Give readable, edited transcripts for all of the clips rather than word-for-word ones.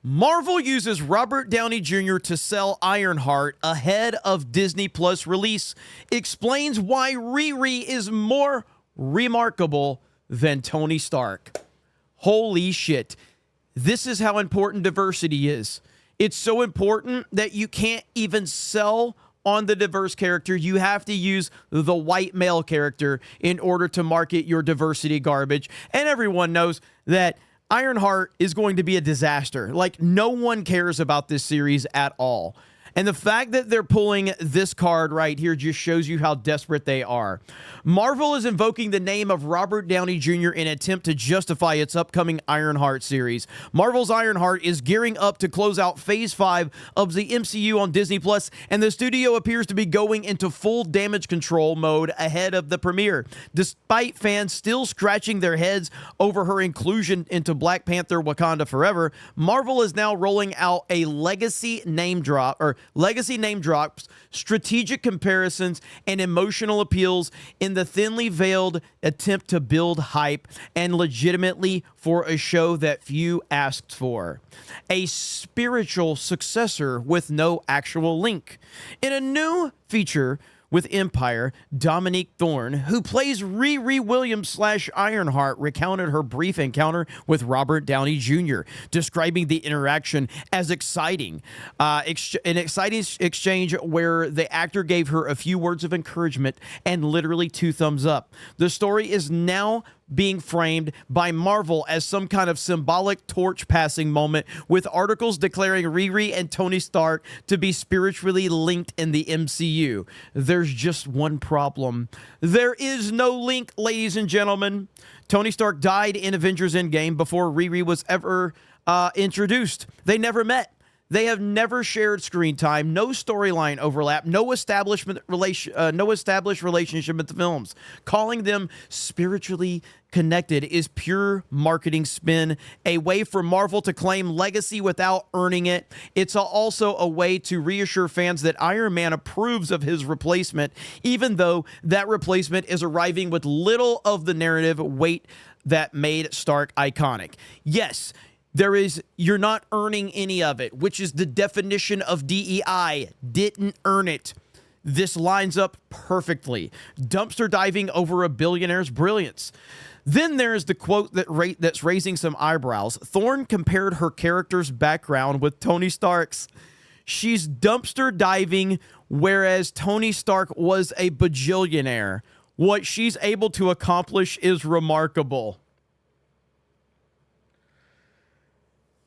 Marvel uses Robert Downey Jr. to sell Ironheart ahead of Disney Plus release. Explains why Riri is more remarkable than Tony Stark. Holy shit. This is how important diversity is. It's so important that you can't even sell on the diverse character. You have to use the white male character in order to market your diversity garbage. And everyone knows that Ironheart is going to be a disaster. Like, no one cares about this series at all. And the fact that they're pulling this card right here just shows you how desperate they are. Marvel is invoking the name of Robert Downey Jr. in an attempt to justify its upcoming Ironheart series. Marvel's Ironheart is gearing up to close out Phase 5 of the MCU on Disney+, and the studio appears to be going into full damage control mode ahead of the premiere. Despite fans still scratching their heads over her inclusion into Black Panther: Wakanda Forever, Marvel is now rolling out a legacy name drops, strategic comparisons, and emotional appeals in the thinly veiled attempt to build hype and legitimately for a show that few asked for. A spiritual successor with no actual link. In a new feature with Empire, Dominique Thorne, who plays Riri Williams / Ironheart, recounted her brief encounter with Robert Downey Jr., describing the interaction as exciting. An exciting exchange where the actor gave her a few words of encouragement and literally 2 thumbs up. The story is now being framed by Marvel as some kind of symbolic torch-passing moment, with articles declaring Riri and Tony Stark to be spiritually linked in the MCU. There's just one problem. There is no link, ladies and gentlemen. Tony Stark died in Avengers Endgame before Riri was ever introduced. They never met. They have never shared screen time, no storyline overlap, no established relationship with the films. Calling them spiritually connected is pure marketing spin, a way for Marvel to claim legacy without earning it. It's also a way to reassure fans that Iron Man approves of his replacement, even though that replacement is arriving with little of the narrative weight that made Stark iconic. Yes, you're not earning any of it, which is the definition of DEI. Didn't earn it. This lines up perfectly. Dumpster diving over a billionaire's brilliance. Then there's the quote that's raising some eyebrows. Thorne compared her character's background with Tony Stark's. She's dumpster diving, whereas Tony Stark was a bajillionaire. What she's able to accomplish is remarkable.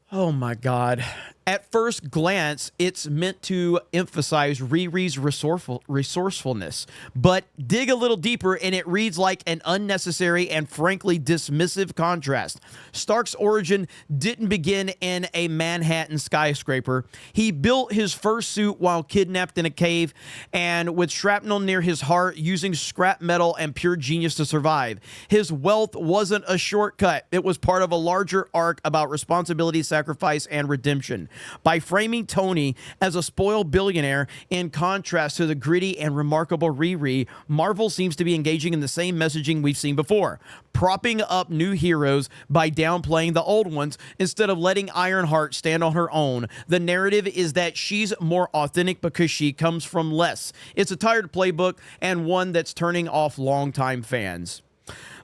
Oh my God. At first glance, it's meant to emphasize Riri's resourcefulness, but dig a little deeper and it reads like an unnecessary and frankly dismissive contrast. Stark's origin didn't begin in a Manhattan skyscraper. He built his first suit while kidnapped in a cave and with shrapnel near his heart, using scrap metal and pure genius to survive. His wealth wasn't a shortcut. It was part of a larger arc about responsibility, sacrifice, and redemption. By framing Tony as a spoiled billionaire in contrast to the gritty and remarkable Riri, Marvel seems to be engaging in the same messaging we've seen before, propping up new heroes by downplaying the old ones instead of letting Ironheart stand on her own. The narrative is that she's more authentic because she comes from less. It's a tired playbook and one that's turning off longtime fans.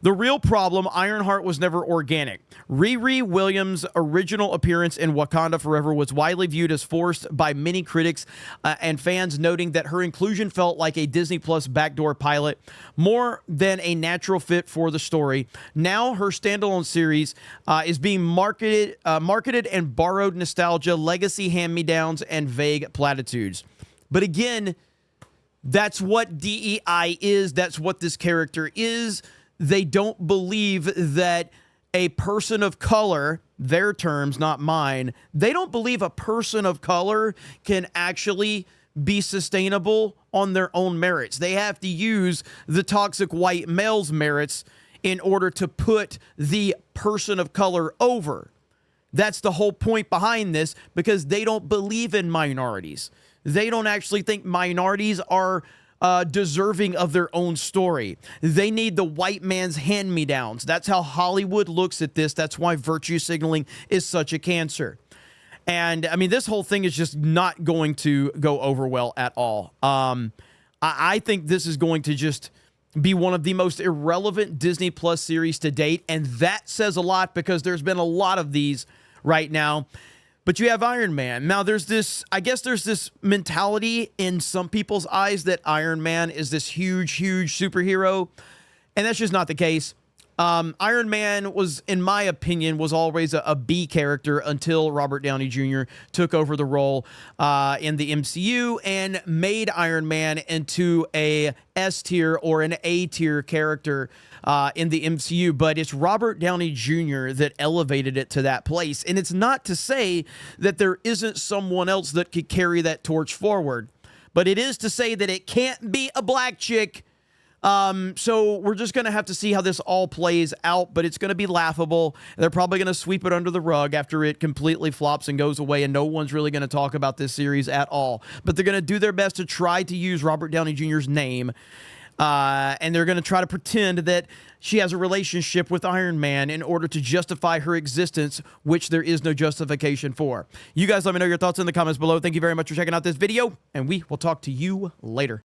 The real problem, Ironheart was never organic. Riri Williams' original appearance in Wakanda Forever was widely viewed as forced by many critics and fans, noting that her inclusion felt like a Disney Plus backdoor pilot more than a natural fit for the story. Now her standalone series is being marketed and borrowed nostalgia, legacy hand-me-downs, and vague platitudes. But again, that's what DEI is. That's what this character is. They don't believe that a person of color, their terms, not mine, they don't believe a person of color can actually be sustainable on their own merits. They have to use the toxic white male's merits in order to put the person of color over. That's the whole point behind this, because they don't believe in minorities. They don't actually think minorities are deserving of their own story. They need the white man's hand-me-downs. That's how Hollywood looks at this. That's why virtue signaling is such a cancer. And I mean, this whole thing is just not going to go over well at all. I think this is going to just be one of the most irrelevant Disney Plus series to date. And that says a lot because there's been a lot of these right now. But you have Iron Man. Now, there's this mentality in some people's eyes that Iron Man is this huge superhero. And that's just not the case. Iron Man was, in my opinion, was always a B character until Robert Downey Jr. took over the role in the MCU and made Iron Man into a S tier or an A tier character in the MCU. But it's Robert Downey Jr. that elevated it to that place. And it's not to say that there isn't someone else that could carry that torch forward, but it is to say that it can't be a black chick. So we're just going to have to see how this all plays out, but it's going to be laughable. They're probably going to sweep it under the rug after it completely flops and goes away, and no one's really going to talk about this series at all. But they're going to do their best to try to use Robert Downey Jr.'s name, and they're going to try to pretend that she has a relationship with Iron Man in order to justify her existence, which there is no justification for. You guys let me know your thoughts in the comments below. Thank you very much for checking out this video, and we will talk to you later.